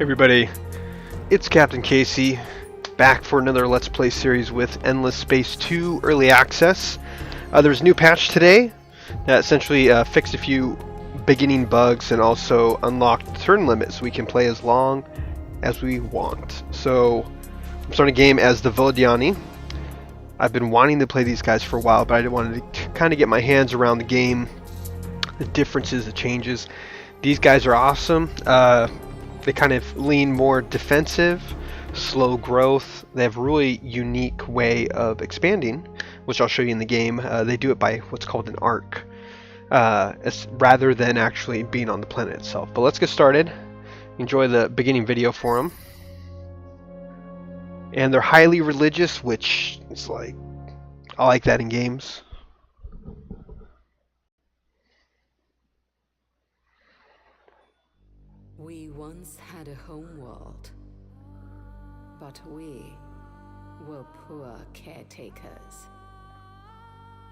Everybody, it's Captain Casey, back for another Let's Play series with Endless Space 2 Early Access. There's a new patch today that essentially fixed a few beginning bugs and also unlocked turn limits so we can play as long as we want. So, I'm starting a game as the Vodyani. I've been wanting to play these guys for a while, but I wanted to kind of get my hands around the game, the differences, the changes. These guys are awesome. They kind of lean more defensive, slow growth. They have a really unique way of expanding, which I'll show you in the game. They do it by what's called an arc, rather than actually being on the planet itself. But let's get started. Enjoy the beginning video for them. And they're highly religious, which is like, I like that in games. We once had a homeworld, but we were poor caretakers.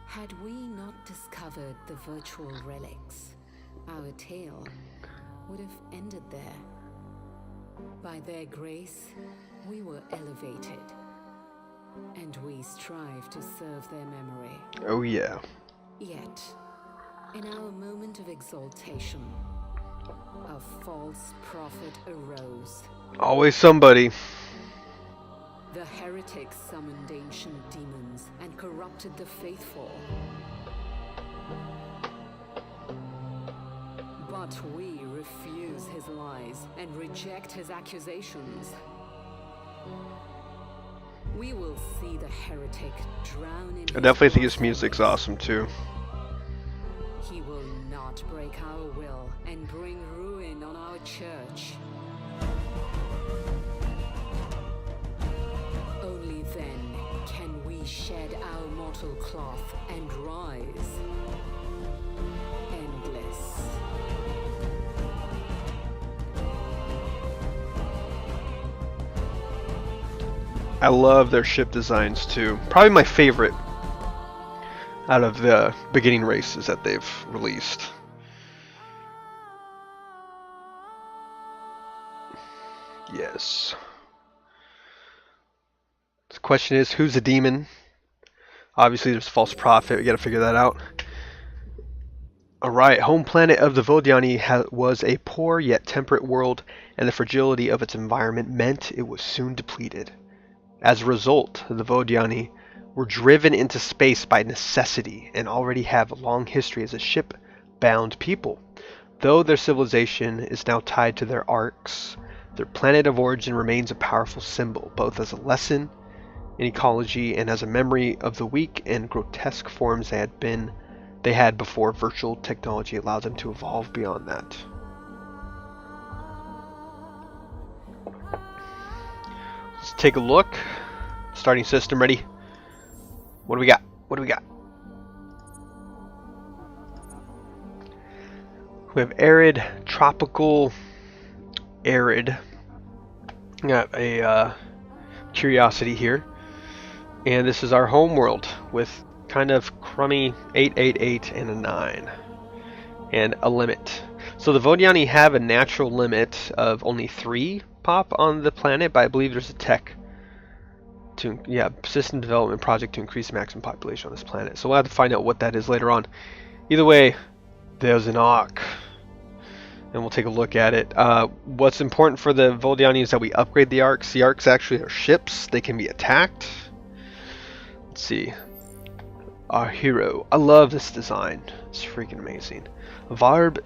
Had we not discovered the virtual relics, our tale would have ended there. By their grace, we were elevated, and we strive to serve their memory. Oh yeah. Yet, in our moment of exaltation, a false prophet arose. Always somebody. The heretics summoned ancient demons and corrupted the faithful. But we refuse his lies and reject his accusations. We will see the heretic drown in I definitely think his music's awesome too. He will not break our will and bring ruin on our church. Only then can we shed our mortal cloth and rise. Endless. I love their ship designs too. Probably my favorite out of the beginning races that they've released. Yes. The question is, who's a demon? Obviously there's a false prophet, we gotta figure that out. Alright, home planet of the Vodyani was a poor yet temperate world, and the fragility of its environment meant it was soon depleted. As a result, the Vodyani were driven into space by necessity and already have a long history as a ship-bound people. Though their civilization is now tied to their arcs, their planet of origin remains a powerful symbol, both as a lesson in ecology and as a memory of the weak and grotesque forms they had before virtual technology allowed them to evolve beyond that. Let's take a look. Starting system ready. What do we got? What do we got? We have arid, tropical, arid. Got a curiosity here. And this is our home world with kind of crummy 888 and a 9. And a limit. So the Vodyani have a natural limit of only 3 pop on the planet, but I believe there's a system development project to increase the maximum population on this planet. So we'll have to find out what that is later on. Either way, there's an arc, and we'll take a look at it. What's important for the Vodyani is that we upgrade the arcs. The arcs actually are ships. They can be attacked. Let's see. Our hero. I love this design. It's freaking amazing. Varb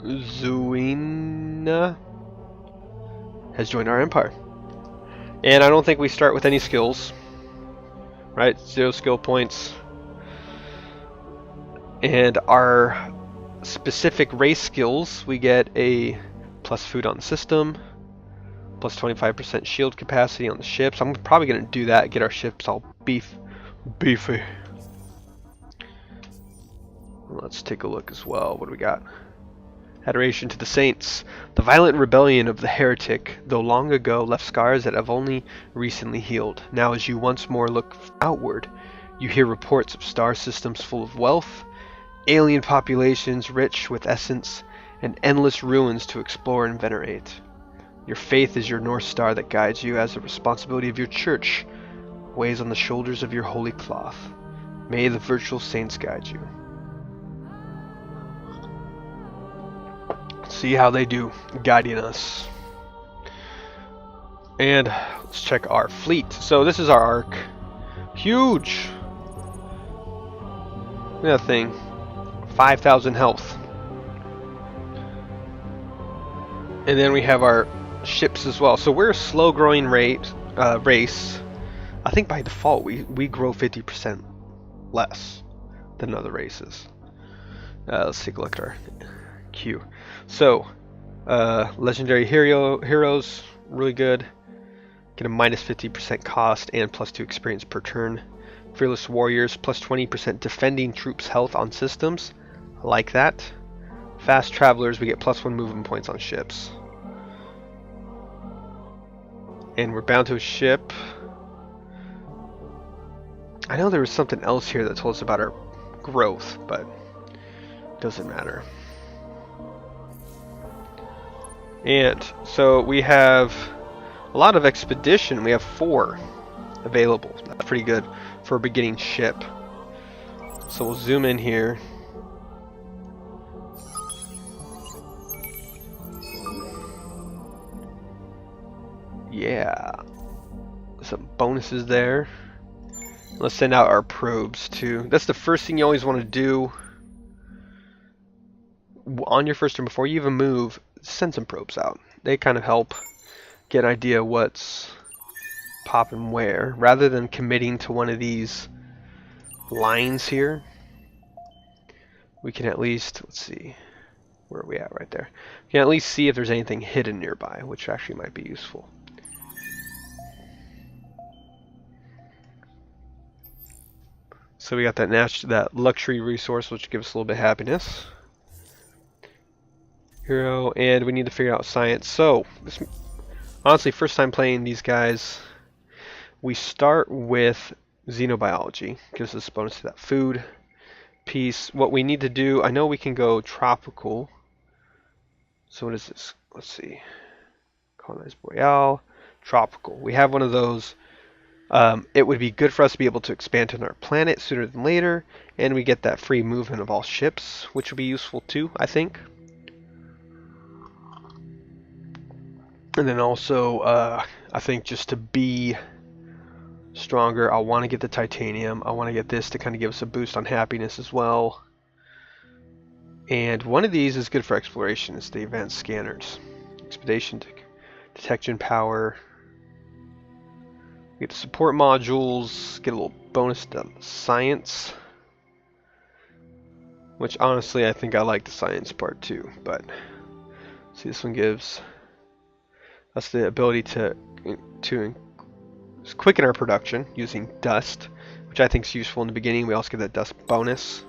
Zuina has joined our empire. And I don't think we start with any skills. Right? 0 skill points. And our specific race skills, we get a plus food on the system, plus 25% shield capacity on the ships. I'm probably going to do that, get our ships all beefy. Let's take a look as well. What do we got? Adoration to the saints. The violent rebellion of the heretic, though long ago, left scars that have only recently healed. Now as you once more look outward, you hear reports of star systems full of wealth, alien populations rich with essence, and endless ruins to explore and venerate. Your faith is your North Star that guides you, as the responsibility of your church weighs on the shoulders of your holy cloth. May the virtual saints guide you. See how they do, guiding us. And let's check our fleet. So this is our arc. Huge! Look at that thing. 5,000 health. And then we have our ships as well. So we're a slow growing race. I think by default we grow 50% less than other races. Let's take a look at our queue. So legendary heroes, really good. Get a minus 50% cost and plus 2 experience per turn. Fearless warriors, plus 20% defending troops health on systems. I like that. Fast travelers, we get plus 1 movement points on ships. And we're bound to a ship. I know there was something else here that told us about our growth, but it doesn't matter. And so we have a lot of expedition. We have 4 available. That's pretty good for a beginning ship. So we'll zoom in here. Yeah. Some bonuses there. Let's send out our probes too. That's the first thing you always want to do on your first turn before you even move. Send some probes out. They kind of help get an idea what's popping where, rather than committing to one of these lines here. We can at least, let's see, where are we at right there? We can at least see if there's anything hidden nearby, which actually might be useful. So we got that luxury resource, which gives us a little bit of happiness. Hero, and we need to figure out science. So, honestly, first time playing these guys, we start with xenobiology. Gives us a bonus to that food piece. What we need to do, I know we can go tropical. So what is this? Let's see. Colonize Boreal, tropical. We have one of those. It would be good for us to be able to expand to another planet sooner than later, and we get that free movement of all ships, which would be useful too, I think. And then also, I think just to be stronger, I want to get the titanium. I want to get this to kind of give us a boost on happiness as well. And one of these is good for exploration. It's the advanced scanners. Expedition detection power. Get the support modules, get a little bonus to science. Which honestly, I think I like the science part too. But see, this one gives us the ability to quicken our production using dust, which I think is useful in the beginning. We also get that dust bonus.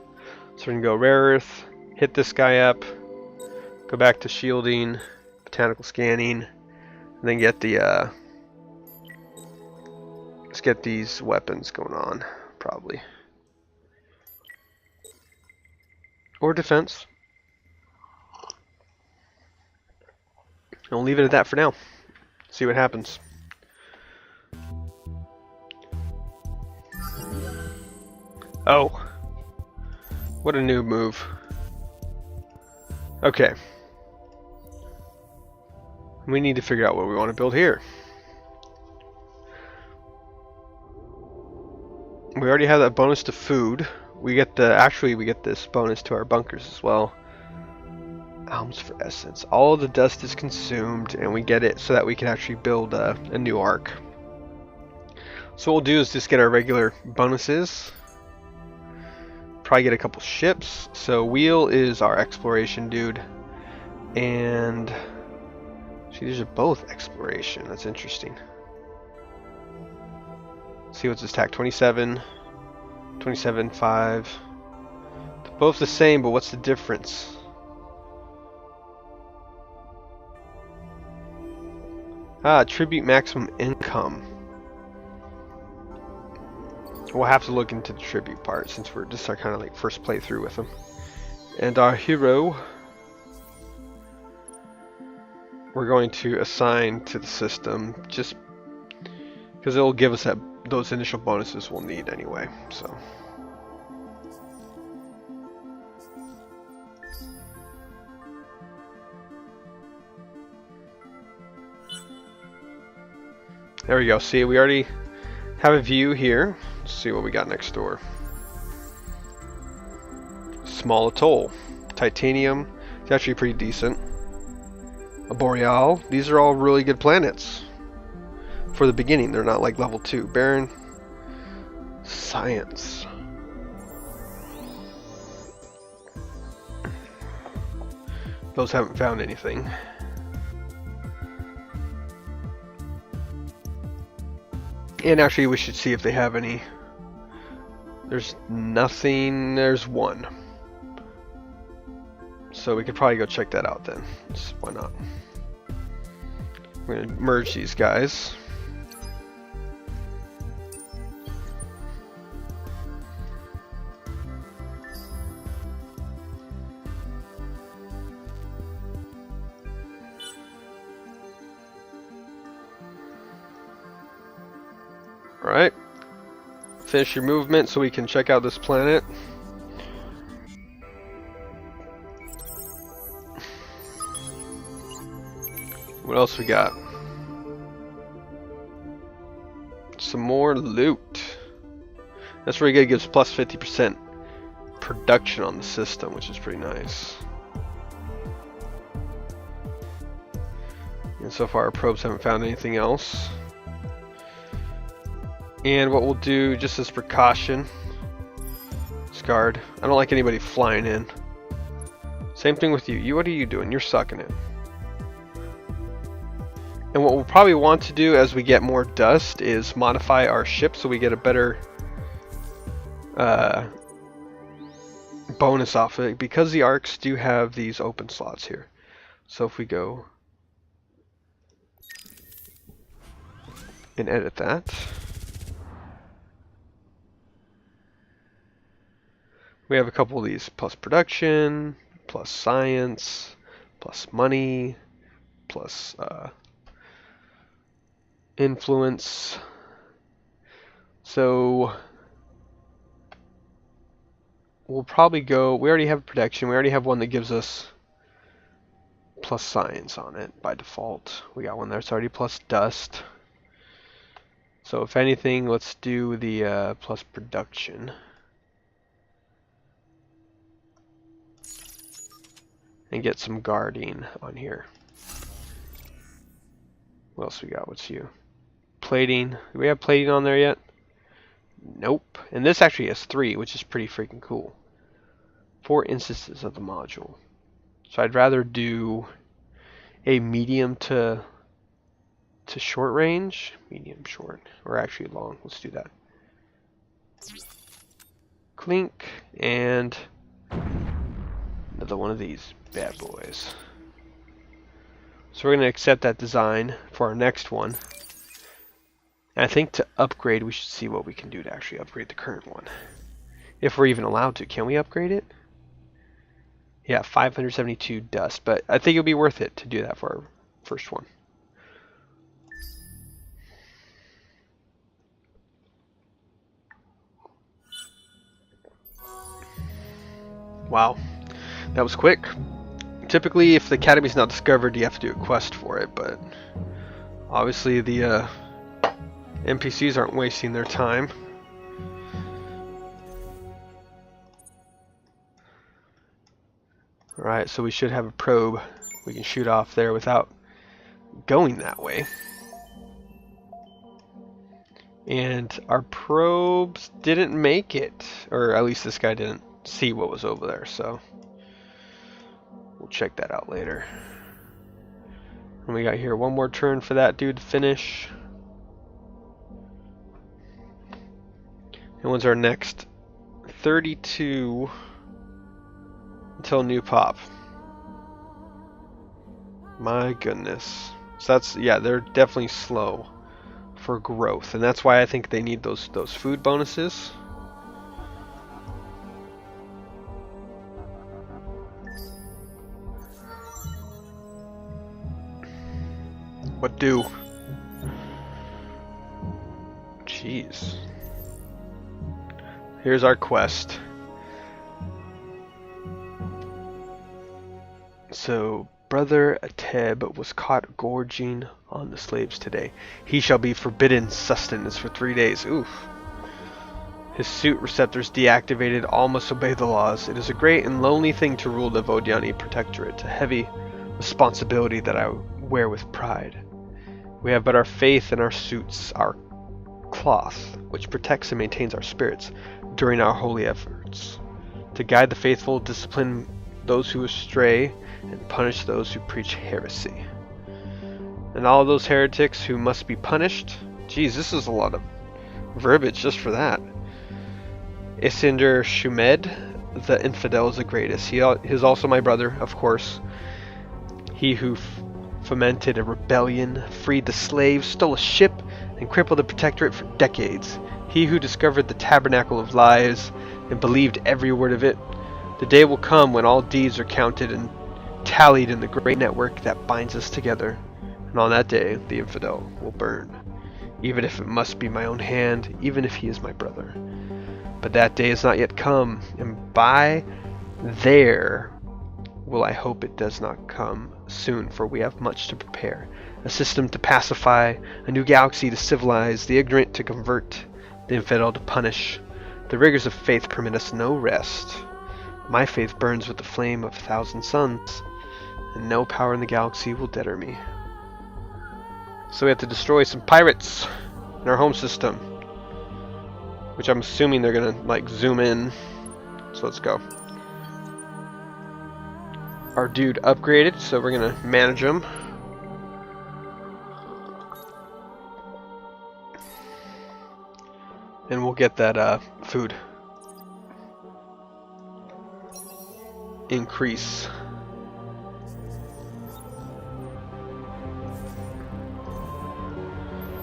So we can go rare earth, hit this guy up, go back to shielding, botanical scanning, and then get the let's get these weapons going on, probably. Or defense. I'll leave it at that for now. See what happens. Oh. What a new move. Okay. We need to figure out what we want to build here. We already have that bonus to food. We get this bonus to our bunkers as well. Alms for essence. All the dust is consumed, and we get it so that we can actually build a new arc. So what we'll do is just get our regular bonuses. Probably get a couple ships. So Wheel is our exploration dude, and see, these are both exploration. That's interesting. See what's his attack? 27, 27, 5. They're both the same, but what's the difference? Tribute maximum income. We'll have to look into the tribute part since we're just our kind of like first playthrough with them. And our hero we're going to assign to the system just because it'll give us those initial bonuses we'll need anyway. So. There we go. See, we already have a view here. Let's see what we got next door. Small atoll. Titanium. It's actually pretty decent. A Boreal. These are all really good planets. For the beginning, they're not like level 2. Barren. Science. Those haven't found anything. And actually, we should see if they have any. There's nothing. There's one. So we could probably go check that out then. Just, why not? We're going to merge these guys. Alright. Finish your movement so we can check out this planet. What else we got? Some more loot. That's really good. It gives plus 50% production on the system, which is pretty nice. And so far our probes haven't found anything else. And what we'll do, just as precaution, Scarred. I don't like anybody flying in. Same thing with you. What are you doing? You're sucking it. And what we'll probably want to do as we get more dust is modify our ship so we get a better bonus off of it, because the arcs do have these open slots here. So if we go and edit that, we have a couple of these: plus production, plus science, plus money, plus influence. So we'll probably go, we already have protection, we already have one that gives us plus science on it by default. We got one that's already plus dust. So if anything, let's do the plus production. And get some guarding on here. What else we got? What's you? Plating. Do we have plating on there yet? Nope. And this actually has 3, which is pretty freaking cool. 4 instances of the module. So I'd rather do a medium to short range. Medium short. Or actually long. Let's do that. Clink. And another one of these bad boys. So we're going to accept that design for our next one. And I think to upgrade, we should see what we can do to actually upgrade the current one. If we're even allowed to. Can we upgrade it? Yeah, 572 dust. But I think it would be worth it to do that for our first one. Wow. That was quick. Typically, if the academy's not discovered, you have to do a quest for it, but obviously the NPCs aren't wasting their time. Alright, so we should have a probe we can shoot off there without going that way. And our probes didn't make it, or at least this guy didn't see what was over there, so we'll check that out later. And we got here one more turn for that dude to finish. And when's our next? 32 until new pop. My goodness. So that's, yeah, they're definitely slow for growth, and that's why I think they need those food bonuses. What do? Jeez. Here's our quest. So, Brother Ateb was caught gorging on the slaves today. He shall be forbidden sustenance for 3 days. Oof. His suit receptors deactivated, all must obey the laws. It is a great and lonely thing to rule the Vodyani Protectorate, a heavy responsibility that I wear with pride. We have but our faith and our suits, our cloth, which protects and maintains our spirits during our holy efforts. To guide the faithful, discipline those who stray, and punish those who preach heresy. And all those heretics who must be punished. Geez, this is a lot of verbiage just for that. Isinder Shumed, the infidel, is the greatest. He is also my brother, of course. He who fomented a rebellion, freed the slaves, stole a ship, and crippled the protectorate for decades. He who discovered the tabernacle of lies and believed every word of it. The day will come when all deeds are counted and tallied in the great network that binds us together. And on that day, the infidel will burn. Even if it must be my own hand, even if he is my brother. But that day has not yet come, and by there will I hope it does not come soon, for we have much to prepare. A system to pacify, a new galaxy to civilize, the ignorant to convert, the infidel to punish. The rigors of faith permit us no rest. My faith burns with the flame of 1,000 suns, and no power in the galaxy will deter me. So we have to destroy some pirates in our home system, which I'm assuming they're gonna like zoom in. So let's go. Our dude upgraded, so we're gonna manage him. And we'll get that food increase.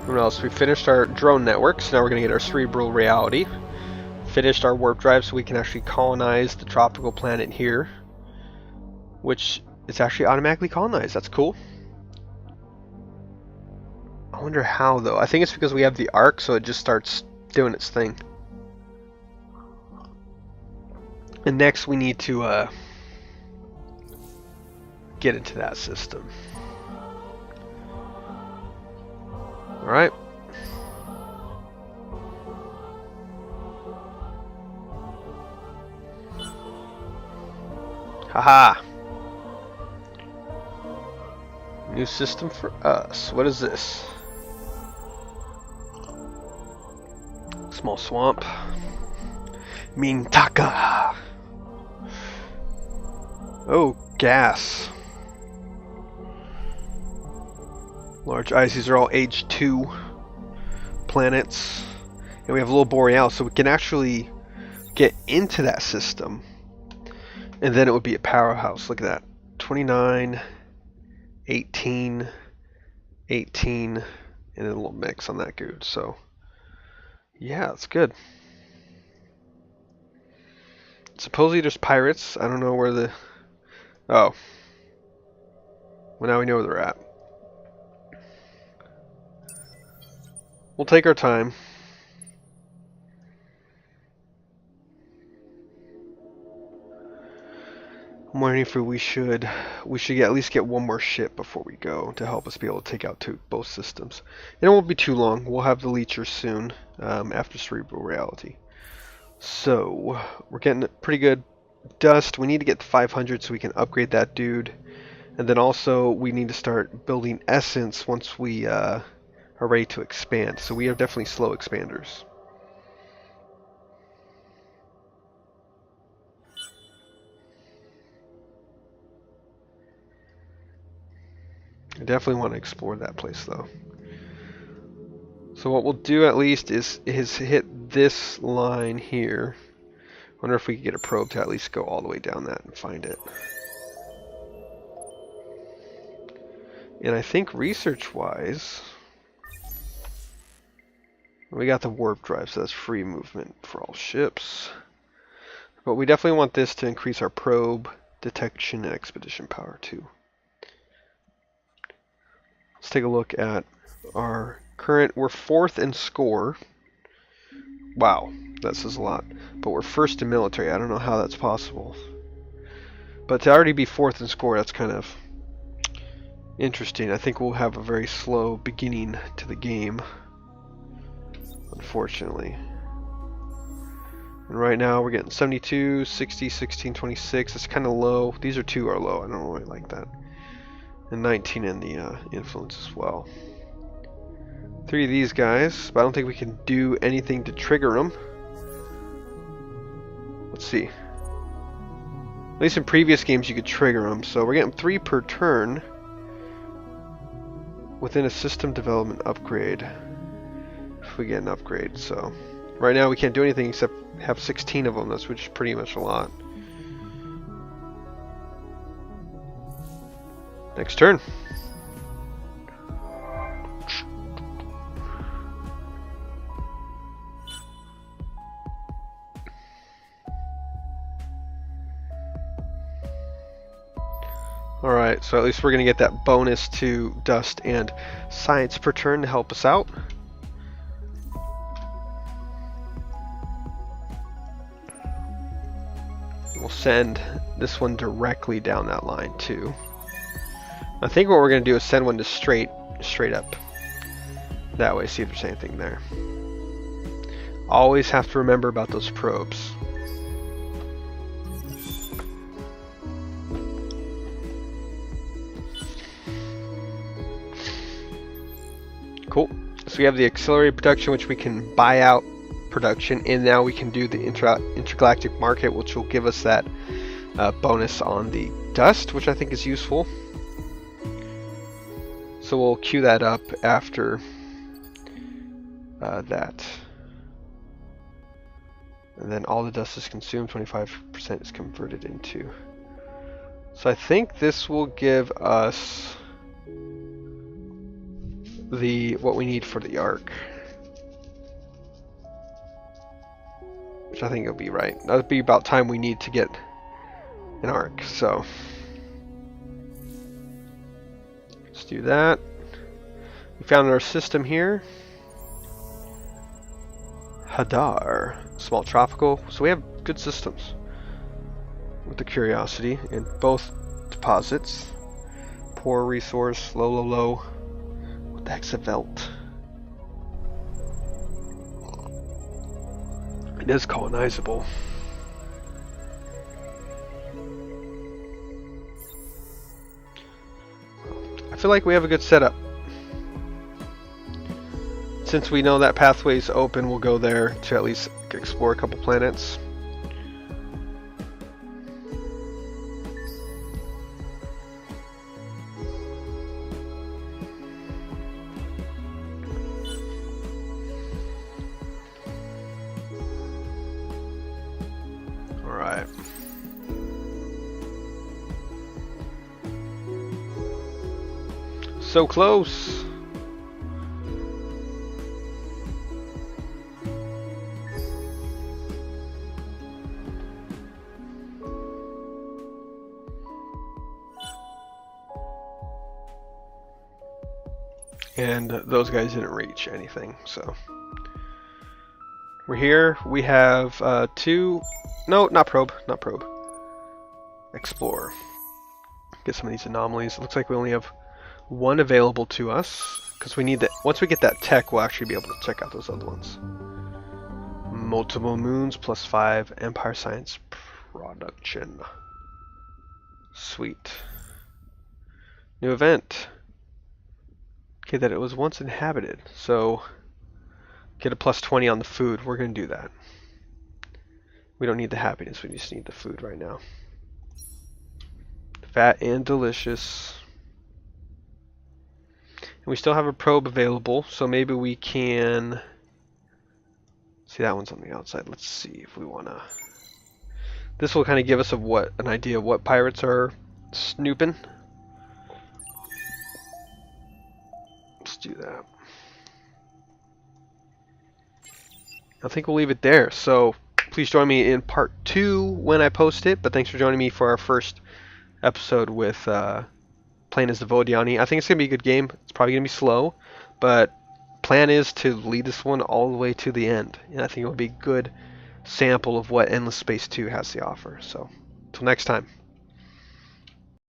What else? We finished our drone networks. Now we're going to get our cerebral reality. Finished our warp drive so we can actually colonize the tropical planet here, which is actually automatically colonized. That's cool. I wonder how though. I think it's because we have the arc, so it just starts doing its thing. And next we need to get into that system. Alright. Haha. New system for us. What is this? Small swamp. Mintaka. Oh, gas. Large ice. These are all age 2 planets. And we have a little boreal, so we can actually get into that system. And then it would be a powerhouse. Look at that. 29, 18, 18, and then a little mix on that dude. So, yeah, it's good. Supposedly there's pirates. I don't know where the... Oh. Well, now we know where they're at. We'll take our time. I'm wondering if we should at least get one more ship before we go to help us be able to take out both systems. And it won't be too long. We'll have the leechers soon after cerebral reality. So we're getting pretty good dust. We need to get to 500 so we can upgrade that dude. And then also we need to start building essence once we are ready to expand. So we are definitely slow expanders. I definitely want to explore that place though. So what we'll do at least is hit this line here. Wonder if we could get a probe to at least go all the way down that and find it. And I think research-wise, we got the warp drive, so that's free movement for all ships. But we definitely want this to increase our probe detection and expedition power too. Let's take a look at our current. We're 4th in score. Wow, that says a lot. But we're 1st in military. I don't know how that's possible. But to already be 4th in score, that's kind of interesting. I think we'll have a very slow beginning to the game, unfortunately. And right now we're getting 72, 60, 16, 26. It's kind of low. These two are low. I don't really like that. And 19 in the influence as well. 3 of these guys, but I don't think we can do anything to trigger them. Let's see. At least in previous games you could trigger them. So we're getting 3 per turn within a system development upgrade. If we get an upgrade. So right now we can't do anything except have 16 of them. That's which is pretty much a lot. Next turn. Alright, so at least we're going to get that bonus to Dust and Science per turn to help us out. We'll send this one directly down that line too. I think what we're going to do is send one to straight up. That way, see if there's anything there. Always have to remember about those probes. Cool. So we have the accelerated production, which we can buy out production, and now we can do the intergalactic market, which will give us that bonus on the dust, which I think is useful. So we'll queue that up after that. And then all the dust is consumed, 25% is converted into. So I think this will give us what we need for the arc, which I think will be right. That'll be about time we need to get an arc. So let's do that. We found our system here. Hadar, small tropical. So we have good systems with the Curiosity in both deposits. Poor resource, low. What the heck's a Velt? It is colonizable. I feel like we have a good setup. Since we know that pathway is open, we'll go there to at least explore a couple planets. Alright. So close! And those guys didn't reach anything, so we're here. We have not probe. Explore. Get some of these anomalies. It looks like we only have one available to us because we need that. Once we get that tech, we'll actually be able to check out those other ones. Multiple moons plus 5 Empire Science production. Sweet. New event. Okay, that it was once inhabited, so get a plus 20 on the food. We're going to do that. We don't need the happiness, we just need the food right now. Fat and delicious. And we still have a probe available, so maybe we can... See, that one's on the outside. Let's see if we want to... This will kind of give us an idea of what pirates are snooping. Let's do that. I think we'll leave it there. So please join me in part 2 when I post it. But thanks for joining me for our first episode with Planet playing as the Vodyani. I think it's going to be a good game. It's probably going to be slow, but plan is to lead this one all the way to the end. And I think it will be a good sample of what Endless Space 2 has to offer. So, until next time.